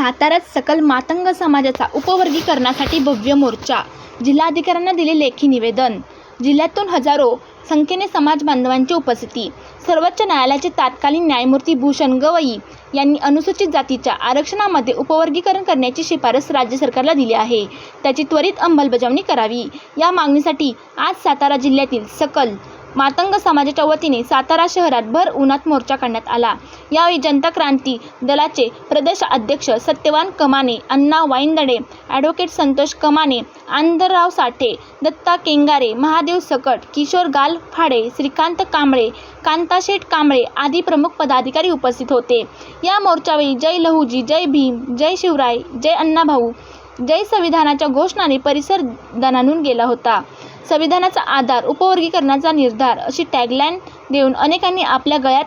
साताऱ्यात सकल मातंग समाजाचा उपवर्गीकरणासाठी भव्य मोर्चा. जिल्हाधिकाऱ्यांना दिले लेखी निवेदन. जिल्ह्यातून हजारो संख्येने समाज बांधवांची उपस्थिती. सर्वोच्च न्यायालयाचे तत्कालीन न्यायमूर्ती भूषण गवई यांनी अनुसूचित जातीच्या आरक्षणामध्ये उपवर्गीकरण करण्याची शिफारस राज्य सरकारला दिली आहे. त्याची त्वरित अंमलबजावणी करावी, या मागणीसाठी आज सातारा जिल्ह्यातील सकल मातंग समाजाच्या वतीने सातारा शहरात भर उन्हात मोर्चा काढण्यात आला. यावेळी जनता क्रांती दलाचे प्रदेश अध्यक्ष सत्यवान कमाने, अण्णा वाईंदडे, ॲडव्होकेट संतोष कमाने, आनंदराव साठे, दत्ता केंगारे, महादेव सकट, किशोर गालफाडे, श्रीकांत कांबळे, कांताशेठ कांबळे आदी प्रमुख पदाधिकारी उपस्थित होते. या मोर्चावेळी जय लहुजी, जय भीम, जय शिवराय, जय अण्णाभाऊ, जय संविधानाच्या घोषणाने परिसर दणाणून गेला होता. संविधानाचा आधार, उपवर्गीकरणाचा निर्धार अशी टॅगलाईन देऊन अनेकांनी आपल्या गळ्यात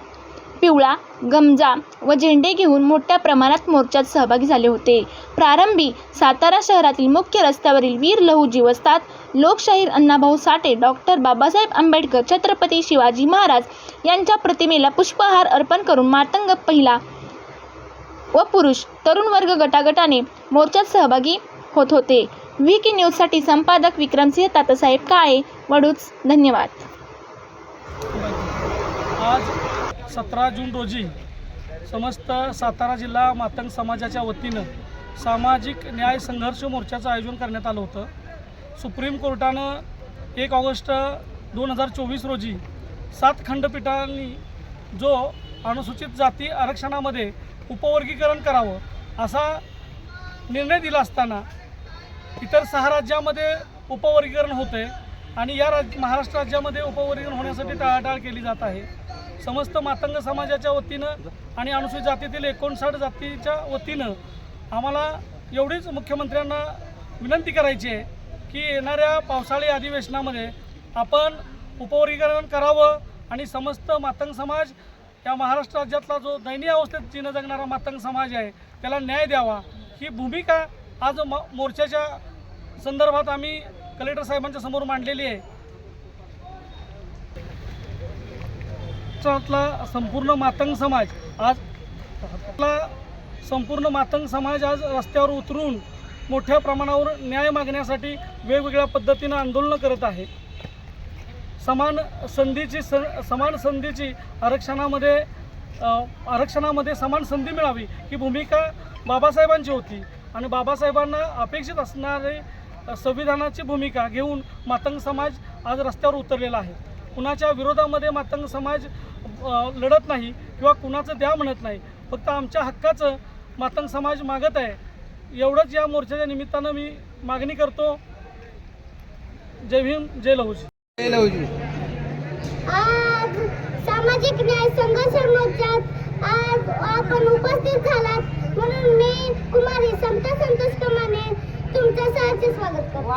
पिवळा गमजा व झेंडे घेऊन मोठ्या प्रमाणात मोर्चात सहभागी झाले होते. प्रारंभी सातारा शहरातील मुख्य रस्त्यावरील वीर लहुजी वस्ताद, लोकशाहीर अण्णाभाऊ साठे, डॉक्टर बाबासाहेब आंबेडकर, छत्रपती शिवाजी महाराज यांच्या प्रतिमेला पुष्पहार अर्पण करून मातंग महिला व पुरुष तरुण वर्ग गटागटाने मोर्चात सहभागी होत होते. VK न्यूजसाठी संपादक विक्रमसिंह तातासाहेब काळे, वडूज. धन्यवाद. आज 17 जून रोजी समस्त सातारा जिल्हा मातंग समाजाच्या वतीनं सामाजिक न्याय संघर्ष मोर्चाचं आयोजन करण्यात आलं होतं. सुप्रीम कोर्टानं 1 ऑगस्ट 2024 रोजी 7 खंडपीठांनी जो अनुसूचित जाती आरक्षणामध्ये उपवर्गीकरण करावं असा निर्णय दिला असताना इतर 6 राज्यामध्ये उपवर्गीकरण होते आणि या महाराष्ट्र राज्यामध्ये उपवर्गीकरण होण्यासाठी टाळाटाळ केली जात आहे. समस्त मातंग समाजाच्या वतीनं आणि अनुसूचित जातीतील 59 जातीच्या वतीनं आम्हाला एवढीच मुख्यमंत्र्यांना विनंती करायची आहे की येणाऱ्या पावसाळी अधिवेशनामध्ये आपण उपवर्गीकरण करावं आणि समस्त मातंग समाज, या महाराष्ट्र राज्यातला जो दयनीय अवस्थेत जीणं जगणारा मातंग समाज आहे त्याला न्याय द्यावा, ही भूमिका आज मोर्चाच्या संदर्भात आम्ही कलेक्टर साहेबांच्या समोर मांडलेली आहे. संपूर्ण मातंग समाज आज रस्त्यावर उतरून मोठ्या प्रमाणावर न्याय मागण्यासाठी वेगवेगळ्या पद्धतीनं आंदोलनं करत आहे. समान संधीची आरक्षणामध्ये समान संधी मिळावी ही भूमिका बाबासाहेबांची होती आणि बाबासाहेबांना अपेक्षित असणारी संविधानाची भूमिका घेऊन मातंग समाज आज रस्त्यावर उतरलेला आहे. कुणाच्या विरोधामध्ये मातंग समाज लढत नाही किंवा कुणाचं द्या म्हणत नाही, फक्त आमच्या हक्काचं मातंग समाज मागत आहे. एवढंच या मोर्चाच्या निमित्तानं मी मागणी करतो. जय भीम, जय लहुजी. आज सामाजिक न्याय संघर्ष मोर्चात आज आपण उपस्थित झालात म्हणून मी कुमारी समता संतोष कमाने तुमचं सहर्ष स्वागत करतो.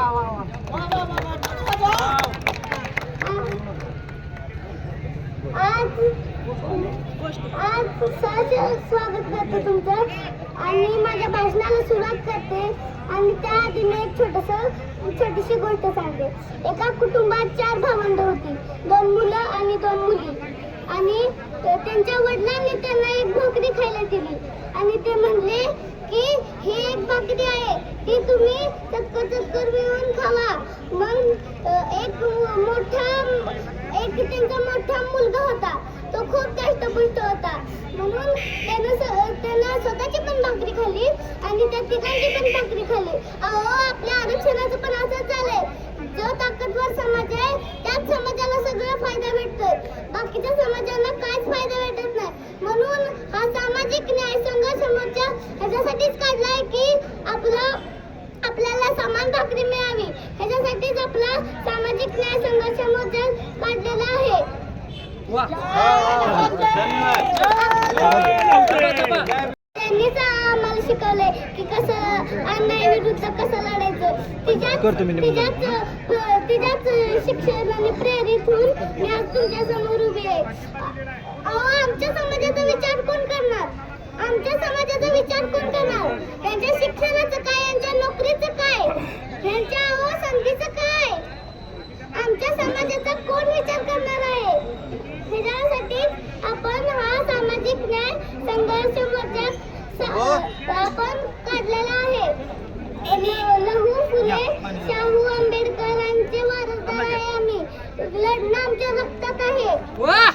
आज सहर्ष स्वागत करतो तुमचं आणि माझ्या भाषणाला सुरुवात करते. आणि त्याआधी मी एक छोटीशी गोष्ट सांगते. एका कुटुंबात 4 भावंड होती, 2 मुलं आणि 2 मुली. आणि त्यांच्या वडिलांनी त्यांना एक भाकरी खायला दिली आणि ते म्हणले की ही एक भाकरी आहे, ती तुम्ही चक्कर मिळून खावा. मग त्यांचा मोठा मुलगा होता, तो खूप कष्टपुष्ट होता म्हणून त्यानं स्वतःची पण भाकरी खाल्ली आणि त्या तिघांची पण भाकरी खाल्ली. आपल्या आरक्षणाचं पण असंच झालंय. जो ताकदवर समाज आहे त्याच समाजाला सगळा फायदा भेटतोय, बाकीच्या समाजाला काहीच फायदा भेटत नाही. म्हणून हा सामाजिक न्याय संघर्ष मोर्चा ह्याच्यासाठीच काढलाय की आपल्याला समान भाकरी मिळावी, ह्याच्यासाठीच आपला सामाजिक न्याय संघर्ष मोर्चा काढलेला आहे. त्यांनीच आम्हाला शिकवलंय की कसं अन्यायाविरुद्ध कसं लढायचं. तिच्याच शिक्षणाने प्रेरित होऊन मी आज तुमच्या समोर उभी आहे. आमच्या समाजाचा विचार कोण करणार? त्यांच्या शिक्षणाचं काय, यांच्या नोकरीचं काय, यांच्या संधीचं काय? आमच्या समाजाचा कोण विचार करणार आहे? ह्याच्यासाठी आपण हा सामाजिक न्याय संघर्ष मोर्चा आपण लढणं आमच्या रक्तात आहे. वा